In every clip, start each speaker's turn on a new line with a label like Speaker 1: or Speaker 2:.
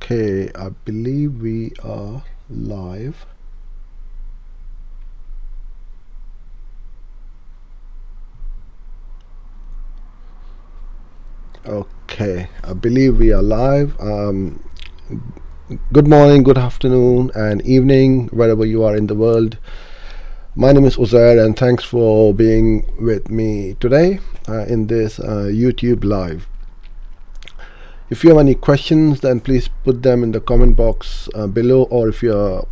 Speaker 1: Okay, I believe we are live. Okay, I believe we are live. Good morning, good afternoon, and evening, wherever you are in the world. My name is Uzair, and thanks for being with me today in this YouTube live. If you have any questions, then please put them in the comment box below, or if you're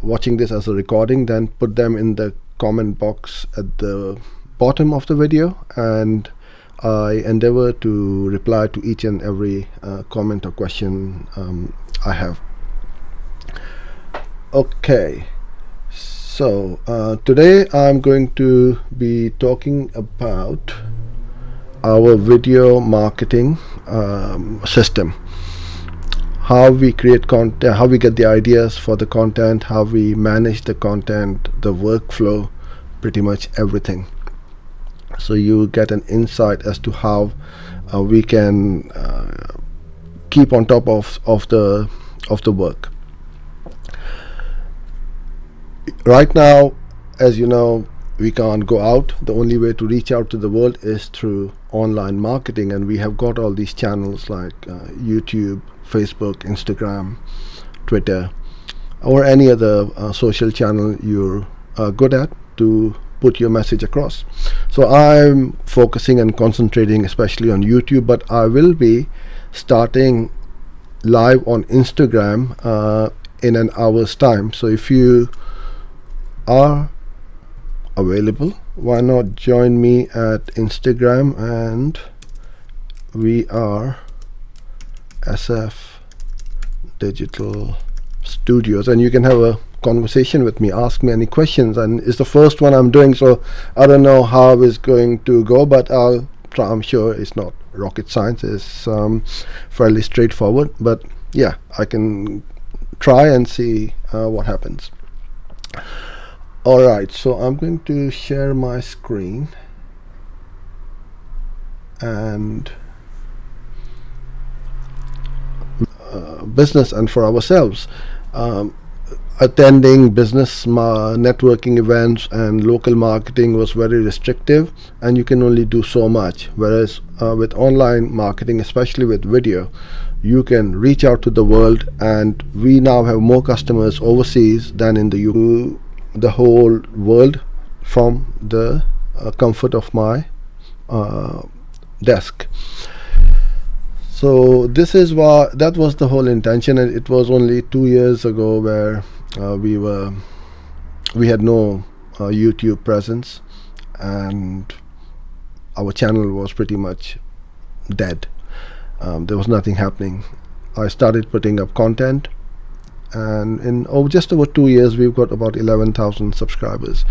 Speaker 1: watching this as a recording, then put them in the comment box at the bottom of the video, and I endeavor to reply to each and every comment or question I have. Okay, so today I'm going to be talking about our video marketing system. How we create content, how we get the ideas for the content, how we manage the content, the workflow, pretty much everything. So you get an insight as to how we can keep on top of the work. Right now, as you know, we can't go out. The only way to reach out to the world is through online marketing, and we have got all these channels like YouTube, Facebook, Instagram, Twitter, or any other social channel you're good at to put your message across. So I'm focusing and concentrating especially on YouTube, but I will be starting live on Instagram in an hour's time. So if you are available, why not join me at Instagram, and we are SF Digital Studios, and you can have a conversation with me, ask me any questions. And it's the first one I'm doing, so I don't know how it's going to go, but I'll try. I'm sure it's not rocket science, it's fairly straightforward, but yeah, I can try and see what happens. Alright, so I'm going to share my screen, and business and for ourselves. Attending business networking events and local marketing was very restrictive, and you can only do so much. Whereas with online marketing, especially with video, you can reach out to the world, and we now have more customers overseas than in the UK. The whole world from the comfort of my desk. So this is what that was the whole intention, and it was only 2 years ago where we had no YouTube presence, and our channel was pretty much dead. There was nothing happening. I started putting up content, and in just over 2 years we've got about 11,000 subscribers.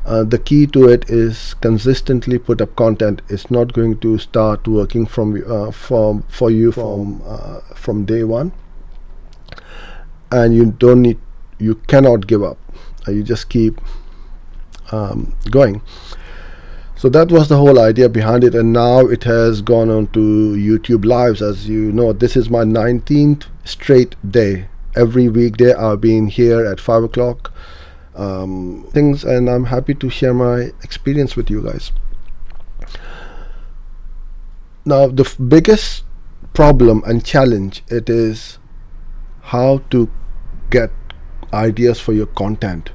Speaker 1: The key to it is consistently put up content. It's not going to start working for you from day one, and you cannot give up. You just keep going. So that was the whole idea behind it, and now it has gone on to YouTube Lives. As you know, this is my 19th straight day. Every weekday I've been here at 5 o'clock things, and I'm happy to share my experience with you guys. Now the biggest problem and challenge it is how to get ideas for your content.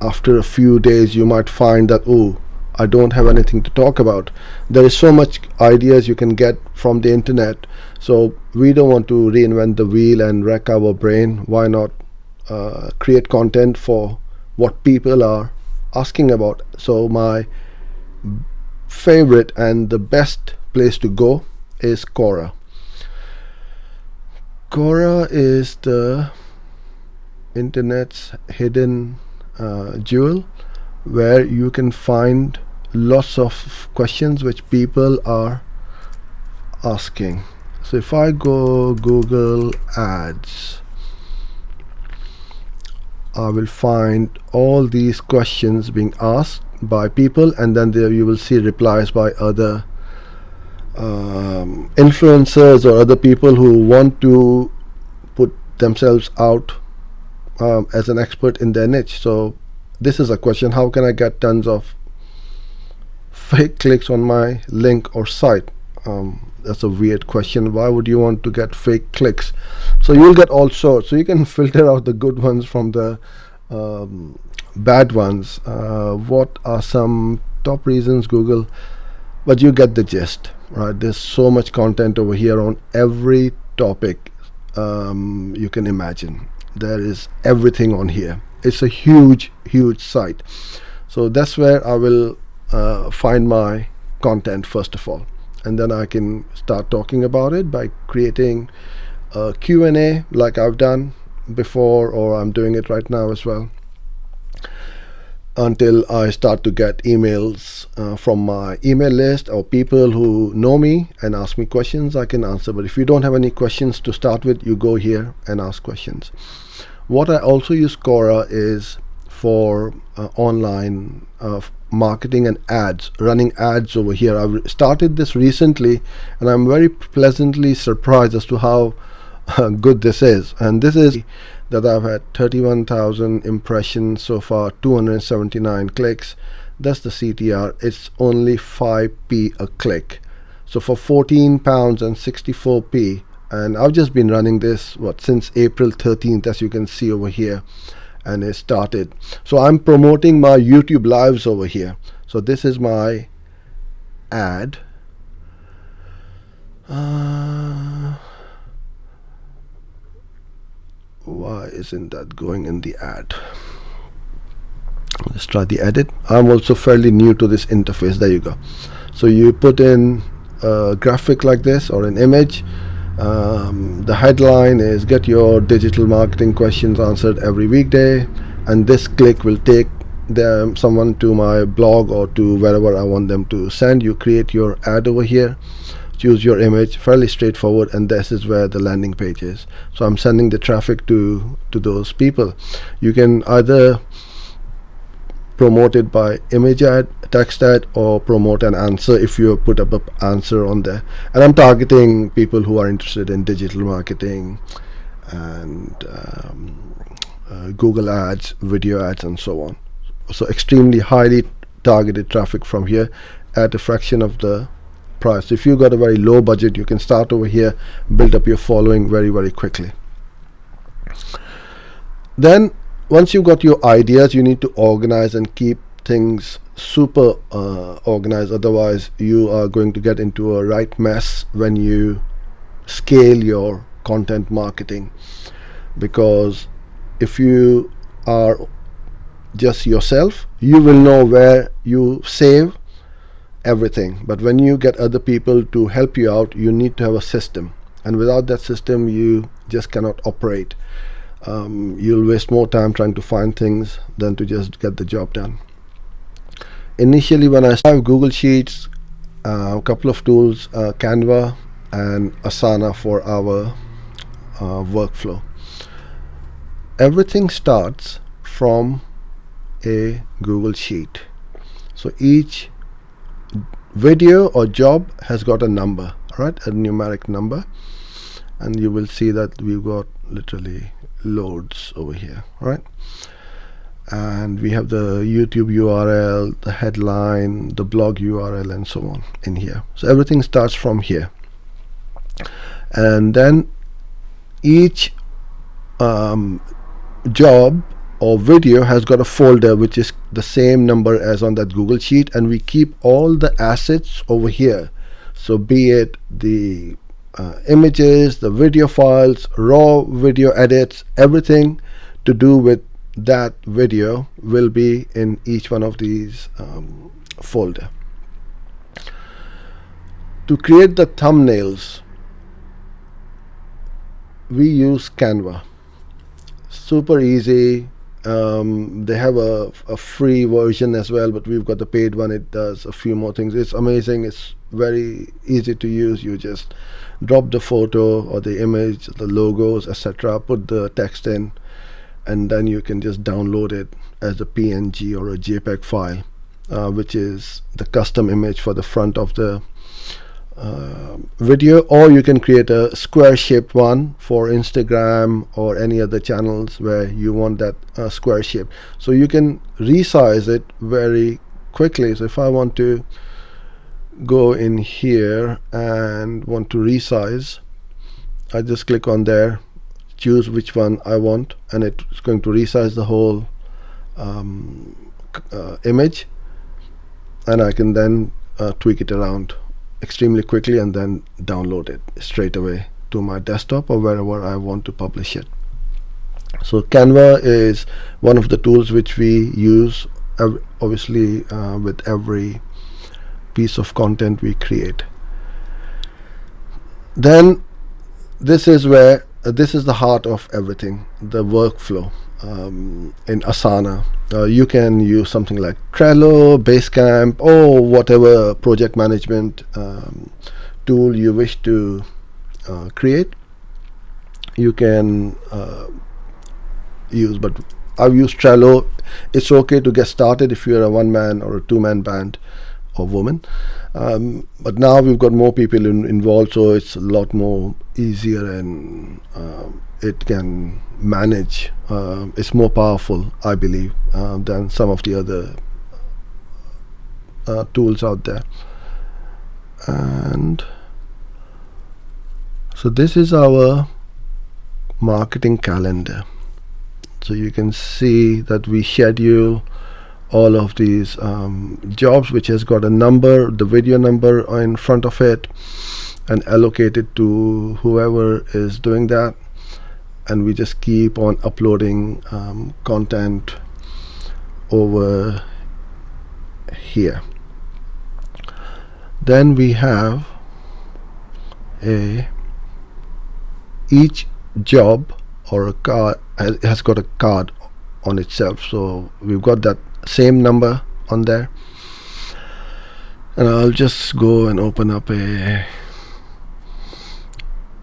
Speaker 1: After a few days you might find that, oh, I don't have anything to talk about. There is so much ideas you can get from the internet, so we don't want to reinvent the wheel and wreck our brain. Why not create content for what people are asking about? So my favorite and the best place to go is Quora. Quora is the internet's hidden jewel, where you can find lots of questions which people are asking. So if I go Google Ads, I will find all these questions being asked by people, and then there you will see replies by other influencers or other people who want to put themselves out as an expert in their niche. So this is a question: how can I get tons of fake clicks on my link or site? That's a weird question. Why would you want to get fake clicks? So you'll get all sorts. So you can filter out the good ones from the bad ones. What are some top reasons Google? But you get the gist, right? There's so much content over here on every topic you can imagine. There is everything on here. It's a huge site. So that's where I will find my content first of all, and then I can start talking about it by creating a Q&A like I've done before, or I'm doing it right now as well, until I start to get emails from my email list or people who know me and ask me questions. I can answer. But if you don't have any questions to start with, you go here and ask questions. What I also use Quora is for online marketing and ads, running ads over here. I've started this recently and I'm very pleasantly surprised as to how good this is. And this is that I've had 31,000 impressions so far, 279 clicks. That's the CTR. It's only 5p a click. So for £14 and 64p, and I've just been running this since April 13th, as you can see over here, and it started. So I'm promoting my YouTube lives over here. So this is my ad. Why isn't that going in the ad? Let's try the edit. I'm also fairly new to this interface. There you go. So you put in a graphic like this or an image. The headline is "Get your digital marketing questions answered every weekday," and this click will take someone to my blog or to wherever I want them to send. You create your ad over here, choose your image, fairly straightforward, and this is where the landing page is. So I'm sending the traffic to those people. You can either promote it by image ad, text ad, or promote an answer if you put up an answer on there. And I'm targeting people who are interested in digital marketing and Google ads, video ads, and so on. So extremely highly targeted traffic from here at a fraction of the price. If you've got a very low budget, you can start over here, build up your following very quickly. Then once you've got your ideas, you need to organize and keep things super organized. Otherwise you are going to get into a right mess when you scale your content marketing, because if you are just yourself, you will know where you save everything. But when you get other people to help you out, you need to have a system, and without that system you just cannot operate. You'll waste more time trying to find things than to just get the job done. Initially, when I started Google Sheets, a couple of tools, Canva and Asana for our workflow. Everything starts from a Google Sheet. So each video or job has got a number, right? A numeric number, and you will see that we've got literally loads over here, right? And we have the YouTube URL, the headline, the blog URL, and so on in here. So everything starts from here, and then each job or video has got a folder which is the same number as on that Google Sheet, and we keep all the assets over here. So be it the images, the video files, raw video edits, everything to do with that video will be in each one of these folder. To create the thumbnails, we use Canva. Super easy. They have a free version as well, but we've got the paid one. It does a few more things. It's amazing. It's very easy to use. You just drop the photo or the image, the logos, etc., put the text in, and then you can just download it as a PNG or a JPEG file, which is the custom image for the front of the video, or you can create a square shaped one for Instagram or any other channels where you want that square shape. So you can resize it very quickly. So if I want to go in here and want to resize, I just click on there, choose which one I want, and it's going to resize the whole image, and I can then tweak it around extremely quickly and then download it straight away to my desktop or wherever I want to publish it. So Canva is one of the tools which we use obviously with every piece of content we create. Then this is where this is the heart of everything, the workflow. In Asana, you can use something like Trello, Basecamp, or whatever project management tool you wish to create. You can use, but I've used Trello. It's okay to get started if you're a one-man or a two-man band or woman, but now we've got more people involved, so it's a lot more easier, and it can manage. It's more powerful, I believe, than some of the other tools out there. And so this is our marketing calendar. So you can see that we schedule all of these jobs, which has got a number, the video number in front of it, and allocate it to whoever is doing that. And we just keep on uploading content over here. Then we have each job or a card has got a card on itself, so we've got that same number on there. And I'll just go and open up a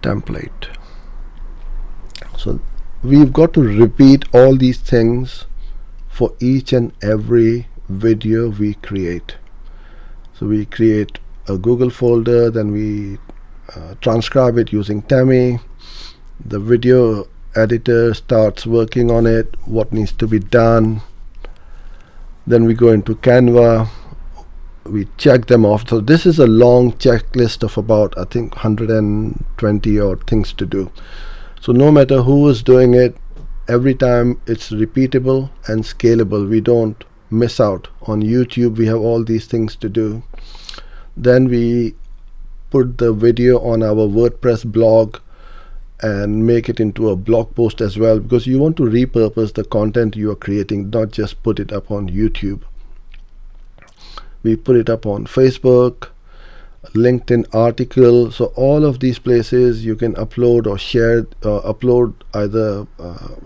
Speaker 1: template. So we've got to repeat all these things for each and every video we create. So we create a Google folder, then we transcribe it using Temi. The video editor starts working on it, what needs to be done. Then we go into Canva, we check them off. So this is a long checklist of about, I think, 120 odd things to do. So no matter who is doing it, every time it's repeatable and scalable. We don't miss out. On YouTube we have all these things to do. Then we put the video on our WordPress blog and make it into a blog post as well, because you want to repurpose the content you are creating, not just put it up on YouTube. We put it up on Facebook, LinkedIn article. So all of these places you can upload or share, upload either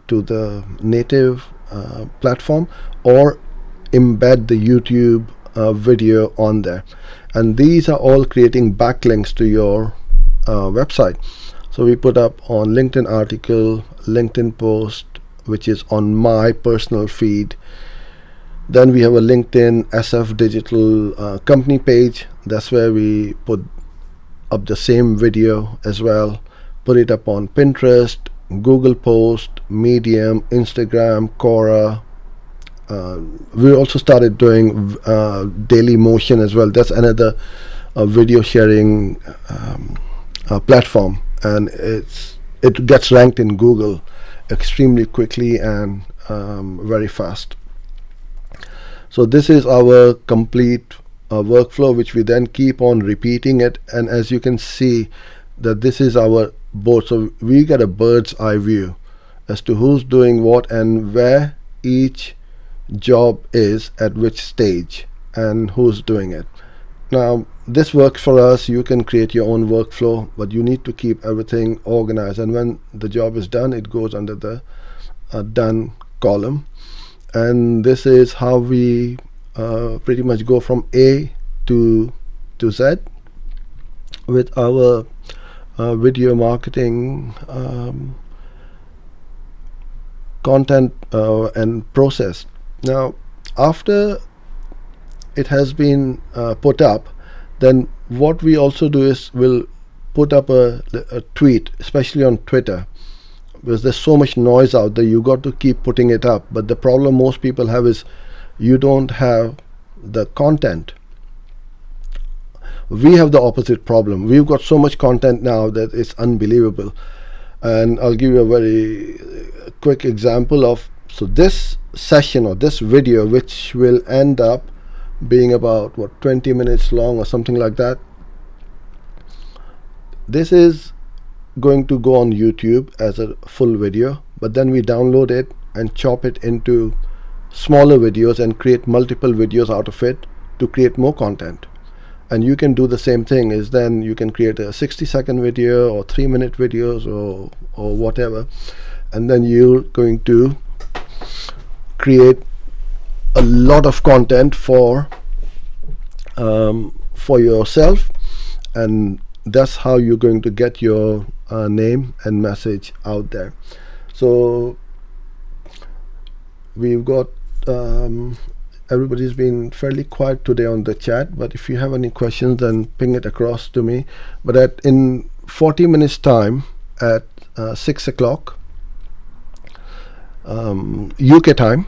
Speaker 1: to the native platform or embed the YouTube video on there. And these are all creating backlinks to your website. So we put up on LinkedIn article, LinkedIn post, which is on my personal feed. Then we have a LinkedIn SF Digital company page. That's where we put up the same video as well. Put it up on Pinterest, Google Post, Medium, Instagram, Quora. We also started doing Daily Motion as well. That's another video sharing platform, and it gets ranked in Google extremely quickly and very fast. So this is our complete workflow, which we then keep on repeating it. And as you can see, that this is our board. So we get a bird's eye view as to who's doing what and where each job is at which stage and who's doing it. Now this works for us. You can create your own workflow, but you need to keep everything organized, and when the job is done, it goes under the done column. And this is how we pretty much go from A to Z with our video marketing content and process. Now after it has been put up, Then what we also do is we'll put up a tweet, especially on Twitter, because there's so much noise out there. You got to keep putting it up, but the problem most people have is you don't have the content. We have the opposite problem. We've got so much content now that it's unbelievable. And I'll give you a very quick example of, so this session or this video, which will end up being about 20 minutes long or something like that, this is going to go on YouTube as a full video, but then we download it and chop it into smaller videos and create multiple videos out of it to create more content. And you can do the same thing, is then you can create a 60-second video or 3-minute videos or whatever, and then you're going to create a lot of content for yourself, and that's how you're going to get your name and message out there. So we've got everybody's been fairly quiet today on the chat, but if you have any questions, then ping it across to me. But in 40 minutes time at 6 o'clock UK time,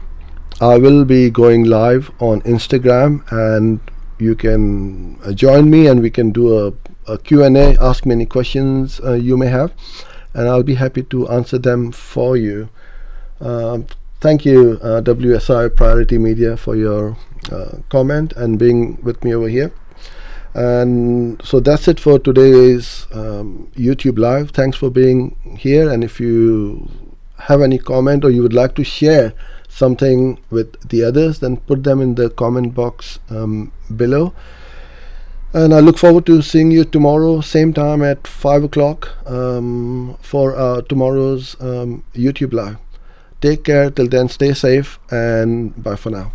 Speaker 1: I will be going live on Instagram, and you can join me and we can do a Q&A, ask me any questions you may have, and I'll be happy to answer them for you. Thank you, WSI Priority Media, for your comment and being with me over here. And so that's it for today's YouTube Live. Thanks for being here, and if you have any comment or you would like to share something with the others, then put them in the comment box below. And I look forward to seeing you tomorrow, same time at 5 o'clock for tomorrow's YouTube Live. Take care till then, stay safe, and bye for now.